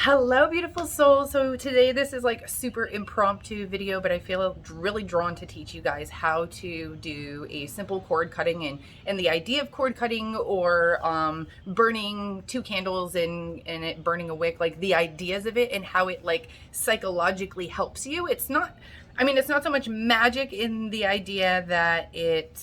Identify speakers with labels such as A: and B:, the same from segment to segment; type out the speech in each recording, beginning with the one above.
A: Hello, beautiful souls. So today this is like a super impromptu video, but I feel really drawn to teach you guys how to do a simple cord cutting and the idea of cord cutting or burning 2 candles and it burning a wick, like the ideas of it and how it like psychologically helps you. It's not so much magic in the idea that it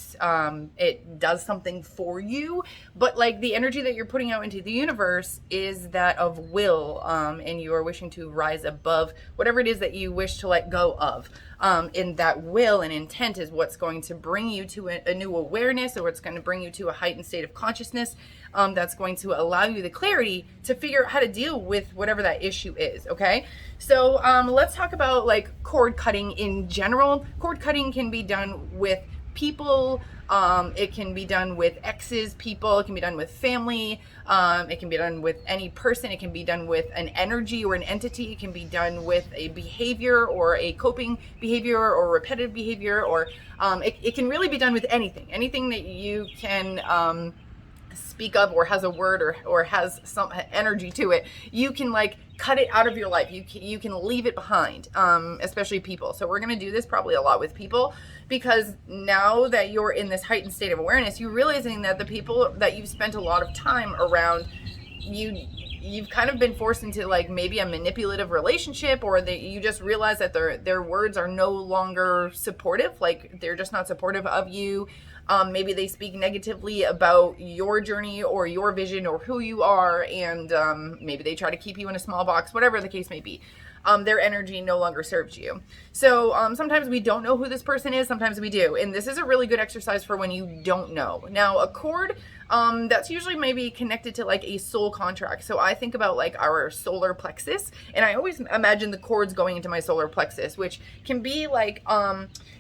A: does something for you, but like the energy that you're putting out into the universe is that of will, and you are wishing to rise above whatever it is that you wish to let go of. And that will and intent is what's going to bring you to a new awareness, or it's going to bring you to a heightened state of consciousness that's going to allow you the clarity to figure out how to deal with whatever that issue is. Okay, so let's talk about like cord cutting in general. Cord cutting can be done with people, it can be done with exes, people, it can be done with family, it can be done with any person, it can be done with an energy or an entity, it can be done with a behavior or a coping behavior or repetitive behavior, or it can really be done with anything that you can speak of or has a word or has some energy to it. You can like cut it out of your life. You can leave it behind, especially people. So we're going to do this probably a lot with people, because now that you're in this heightened state of awareness, you're realizing that the people that you've spent a lot of time around, you've kind of been forced into like maybe a manipulative relationship, or that you just realize that their words are no longer supportive, like they're just not supportive of you. Maybe they speak negatively about your journey or your vision or who you are, and maybe they try to keep you in a small box, whatever the case may be. Their energy no longer serves you. So sometimes we don't know who this person is, sometimes we do. And this is a really good exercise for when you don't know. Now, a cord, that's usually maybe connected to like a soul contract. So I think about like our solar plexus, and I always imagine the cords going into my solar plexus, which can be like,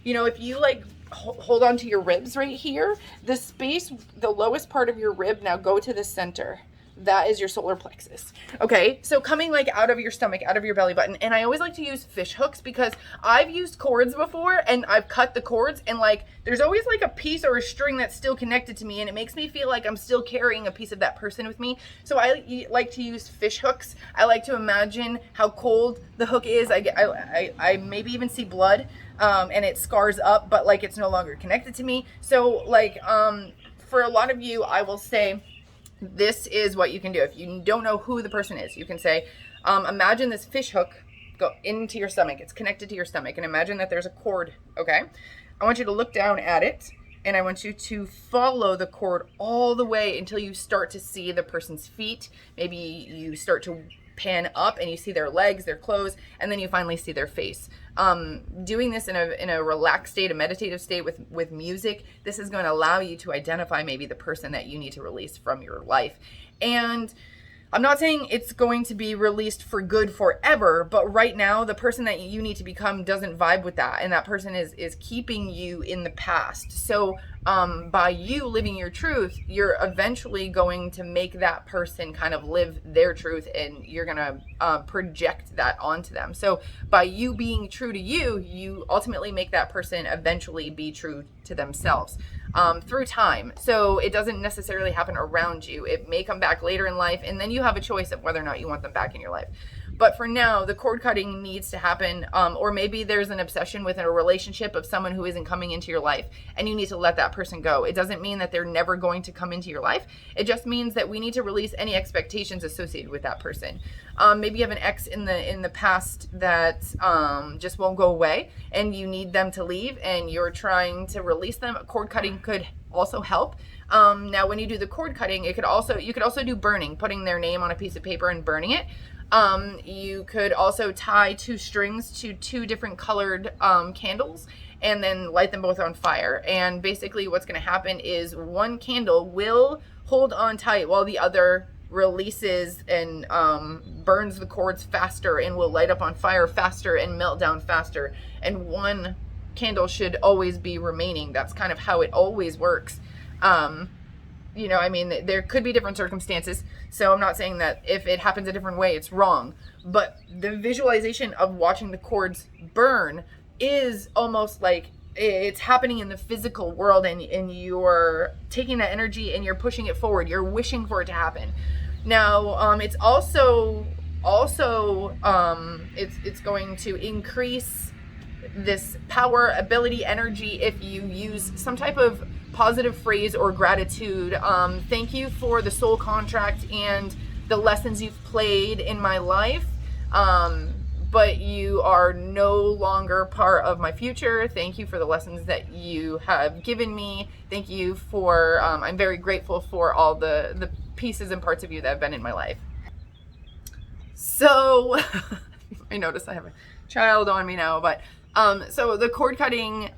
A: if you like hold on to your ribs right here, the space, the lowest part of your rib, now go to the center. That is your solar plexus. Okay, so coming like out of your stomach, out of your belly button. And I always like to use fish hooks, because I've used cords before and I've cut the cords, and like there's always like a piece or a string that's still connected to me, and it makes me feel like I'm still carrying a piece of that person with me. So I like to use fish hooks. I like to imagine how cold the hook is. I maybe even see blood, and it scars up, but like it's no longer connected to me. So like for a lot of you, I will say, this is what you can do. If you don't know who the person is, you can say, imagine this fish hook go into your stomach. It's connected to your stomach, and imagine that there's a cord, okay? I want you to look down at it, and I want you to follow the cord all the way until you start to see the person's feet. Maybe you start to pan up and you see their legs, their clothes, and then you finally see their face. Doing this in a relaxed state, a meditative state with music, this is going to allow you to identify maybe the person that you need to release from your life. And I'm not saying it's going to be released for good forever, but right now the person that you need to become doesn't vibe with that, and that person is keeping you in the past. So by you living your truth, you're eventually going to make that person kind of live their truth, and you're going to project that onto them. So by you being true to you, you ultimately make that person eventually be true to themselves through time. So it doesn't necessarily happen around you. It may come back later in life, and then you have a choice of whether or not you want them back in your life. But for now, the cord cutting needs to happen, or maybe there's an obsession within a relationship of someone who isn't coming into your life, and you need to let that person go. It doesn't mean that they're never going to come into your life. It just means that we need to release any expectations associated with that person. Maybe you have an ex in the past that just won't go away, and you need them to leave, and you're trying to release them. Cord cutting could also help. Now, when you do the cord cutting, you could also do burning, putting their name on a piece of paper and burning it. You could also tie 2 strings to 2 different colored candles, and then light them both on fire. And basically what's going to happen is one candle will hold on tight while the other releases and burns the cords faster, and will light up on fire faster and melt down faster. And one candle should always be remaining. That's kind of how it always works. There could be different circumstances, so I'm not saying that if it happens a different way, it's wrong. But the visualization of watching the cords burn is almost like it's happening in the physical world, and you're taking that energy and you're pushing it forward. You're wishing for it to happen. Now, it's also also, it's going to increase this power, ability, energy if you use some type of positive phrase or gratitude. Thank you for the soul contract and the lessons you've played in my life. But you are no longer part of my future. Thank you for the lessons that you have given me. Thank you for, I'm very grateful for all the pieces and parts of you that have been in my life. So, I notice I have a child on me now, but, so the cord cutting,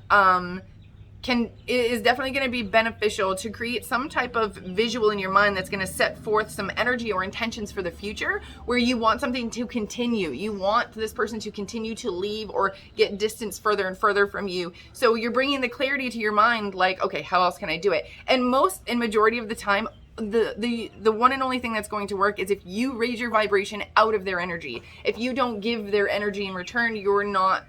A: is definitely going to be beneficial to create some type of visual in your mind that's going to set forth some energy or intentions for the future, where you want something to continue. You want this person to continue to leave or get distance further and further from you. So you're bringing the clarity to your mind, like, okay, how else can I do it? And majority of the time, the one and only thing that's going to work is if you raise your vibration out of their energy. If you don't give their energy in return, you're not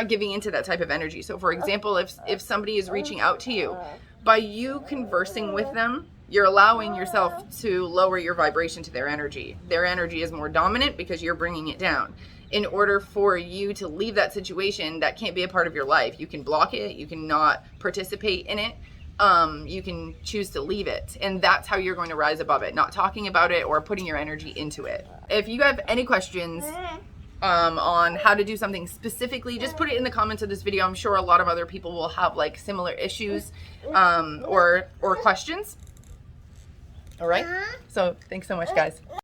A: giving into that type of energy. So for example, if somebody is reaching out to you, by you conversing with them, you're allowing yourself to lower your vibration to their energy. Their energy is more dominant because you're bringing it down. In order for you to leave that situation, that can't be a part of your life. You can block it, you cannot participate in it. You can choose to leave it, and that's how you're going to rise above it, not talking about it or putting your energy into it. If you have any questions on how to do something specifically, just put it in the comments of this video. I'm sure a lot of other people will have like similar issues or questions. All right, so thanks so much, guys.